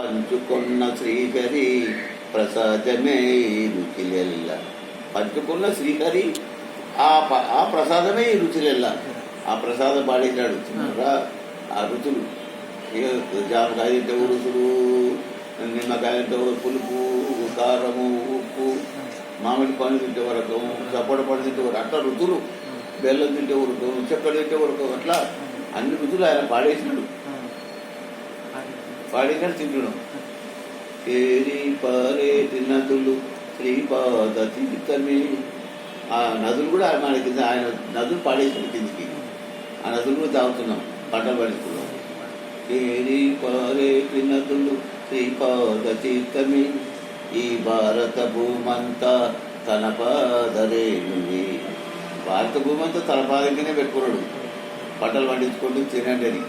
పంచుకున్న శ్రీహరి ప్రసాదమే రుచిలెల్ల. పంచుకున్న శ్రీహరి ఆ ప్రసాదమే రుచిలెల్ల. ఆ ప్రసాదం పాడేశాడు. ఆ రుచులు జామకాయ తింటే రుచులు, నిమ్మకాయ తింటే పులుపు, కారము, ఉప్పు, మామిడి పండు తింటే వరకు, సపోటా పండు తింటే వరకు, అట్లా రుచులు. బెల్లం తింటే వరకు, చక్కెర తింటే వరకు, అట్లా అన్ని రుచులు ఆయన పాడేసినాడు. పాడేసినాడు తింటున్నాం. చేరి పారేటి నదులు శ్రీపాద తీర్థమే. ఆ నదులు కూడా మన కింద ఆయన నదులు పాడేసిన కిందికి. ఆ నదులు కూడా తాగుతున్నాం, పంటలు పండిస్తున్నాం. చేరి పారేటి నదులు శ్రీపాద తీర్థమే. ఈ భారత భూమంతా తన పాదరేణువి. భారత భూమంతా తన పాదంగానే పెట్టుకున్నాడు. పంటలు పండించుకుంటూ తినండి అని.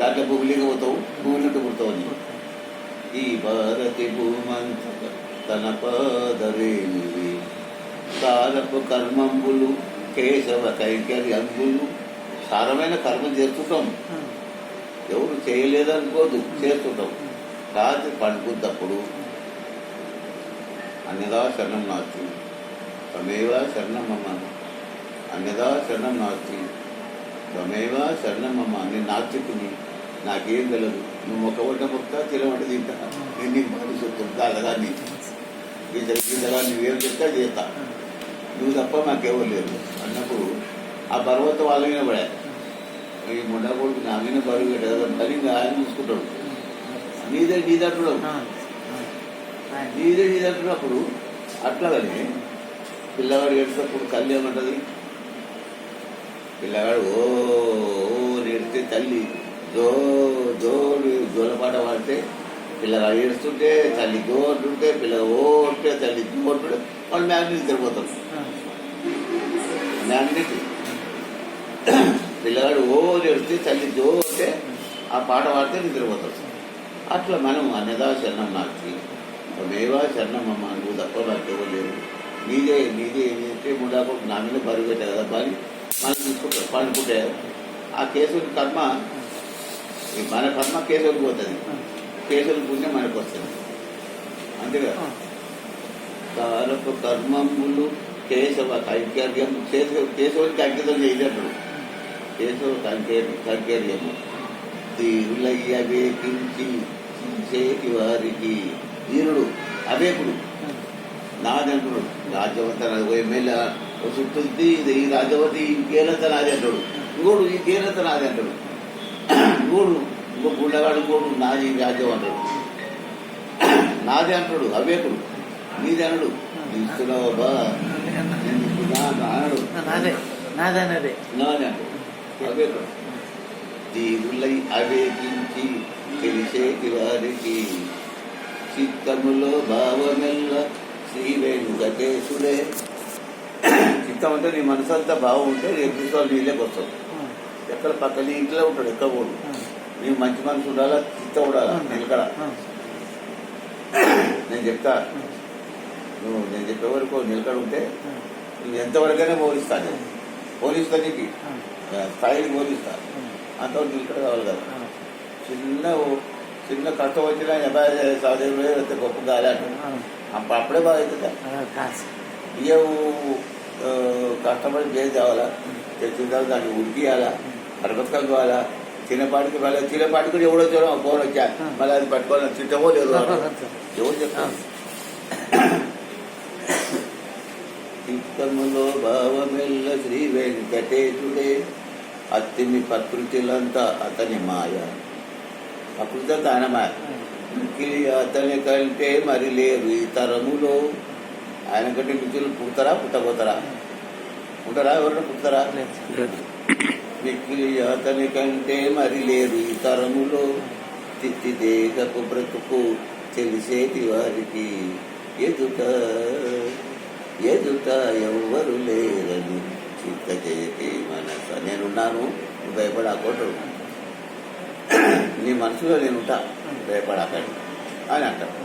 దాంట్లో భూమిలిగా పోతావు, భూమిలోకి పుడతావు అని. ఈ భారతి భూమంత తన పాదరేణువి. సారపు కర్మంబులు కేశవ కైంకర్యంబులు. సారమైన కర్మం చేస్తుంటాం, ఎవరు చేయలేదనుకోదు, చేస్తుంటాం. రాత్రి పండుకున్నప్పుడు అన్యదా శరణం నాస్తి త్వమేవ శరణం మమ, అన్యదా శరణం నాస్తి త్వమేవ శరణం మమ. నేను నాస్తికుని, నాకేం తెలియదు. నువ్వు ఒక వంట మొక్క తినవంట తింటా, నేను నీకు మనిషి అలాగా గింజగా నువ్వేం చెప్తా చేస్తా, నువ్వు తప్ప మాకెవరు లేదు అన్నప్పుడు ఆ పర్వత వాళ్ళ మీద పడా. ఈ ముండా కొడుకు నా మీద బరువు పెట్టారు మరి ఆయన చూసుకుంటాడు. నీదంటున్నావు నీదంటున్నప్పుడు అట్లాగని పిల్లవాడు ఏడ్చినప్పుడు తల్లి ఏమంటది? పిల్లవాడు ఓ నేడితే తల్లి జోలపాట పాడితే పిల్లగాడు ఏడుస్తుంటే తల్లి జోంటుంటే పిల్లగా ఓ ఉంటే తల్లి జోంటుంటే వాళ్ళు మ్యాగ్నెట్ నిద్రపోతారు. మ్యాగ్నెట్ పిల్లగాడు ఓ ఏడిస్తే తల్లి జో అంటే ఆ పాట పాడితే నిద్రపోతారు. అట్లా మనం అన్యదా శరణం నాకి మేవా శరణం అమ్మ, నువ్వు తప్ప నాకెవరు లేరు, నీదే ఏంటంటే ముందాకు నా మీద బరువు పెట్టా కదా అని మనం చూసుకుంటారు. పండుకుంటే ఆ కేసుల కర్మ, మన కర్మ కేసులకు పోతుంది, కేసుల పుణ్యం మనకు వస్తుంది. అంతే కదా. కారపు కర్మములు కేశవ కైంకర్యం. కేశవునికి అంకితం చేయలేడు. కేశవ కైంకర్యము తీరులయ్యవేకించి చేతి వారికి. వీరుడు అవేకుడు నాదంటుడు. రాజ్యవంత ఎమ్మెల్యే చుట్టూ ఈ రాజ్యవతి ఇంకేనంత నాది అంటాడు. ఇంకోడు ఈ కేనంత నాది అంటాడు. ఇంకో గుళ్ళగాడు ఇంకోడు నాది రాజ్యం అంటాడు. నాది అంటాడు అవేకుడు. నీది అనడు. ఇస్తున్నావు బా అనడు, నాది అంటాడు అవేకుడు. తీరులై అవేకించి తెలిసేటి వారికి చిత్తములో భావమెల్ల శ్రీ వెంకటేశుడే. చిత్తం అంటే నీ మనసు అంతా భావం ఉంటే ఎప్పుడు నీళ్ళకి వస్తావు. ఎక్కడ పక్క నీ ఇంట్లో ఉంటాడు, ఎక్కడ పోడు. నీకు మంచి మనసు ఉండాలా, చిత్తం ఉండాలా, నిలకడ. నేను చెప్తా, నేను చెప్పే వరకు నిలకడ ఉంటే నువ్వు ఎంతవరకైనా పోలిస్తాను. పోలిస్తా, నీకు స్థాయికి పోలిస్తా. అంతవరకు నిలకడ కావాలి కదా. చిన్న కష్టం వచ్చినా సాధన గొప్ప గాలి అప్పుడే బాగా అవుతుందా? బియ్యం కష్టపడి బియ్యం తేవాలా, తెచ్చిన తర్వాత దాన్ని ఉడికియాలా, అడపక్కలు కావాలా. చిన్నపాటికి మళ్ళీ చిన్నపాటికి కూడా ఎవడో చూడ ఫోన్ వచ్చా మళ్ళీ అది పట్టుకోవాలి. తిట్టమో లేదు ఎవరు చెప్తాను. చిత్తములో భావమెల్ల శ్రీ వెంకటేశుడే. అత్తిమి ప్రకృతిలంతా అతని మాయ. ప్రకృతి అంతా ఆయన మాయ. అతని కంటే మరి లేరు ఈ తరములో. ఆయన కంటే మిత్రులు పుడతారా, పుట్టబోతారా? పుట్టరా? ఎవరైనా పుడతారా? మిక్కిలి అతని కంటే మరి లేరు ఈ తరములో. తిత్తి దేహపు బ్రతుకు తెలిసేటి వారికి ఎదుట ఎవ్వరు లేరని చిత్త చేతి మనస. నేనున్నాను, నువ్వు భయపడాకోటడు. నీ మనసులో నేనుంటా, భయపడాకండి అని అంటారు.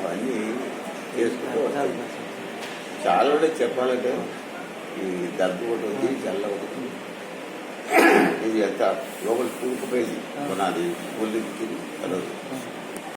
అవన్నీ చేసుకుంటూ వస్తాయి. చాలా చెప్పాలంటే ఈ దగ్గు ఒకటి ఉంది, చల్ల ఒకటి. ఇది అంతా లోపల కూరుకుపోయింది పునాది ఒళ్ళికి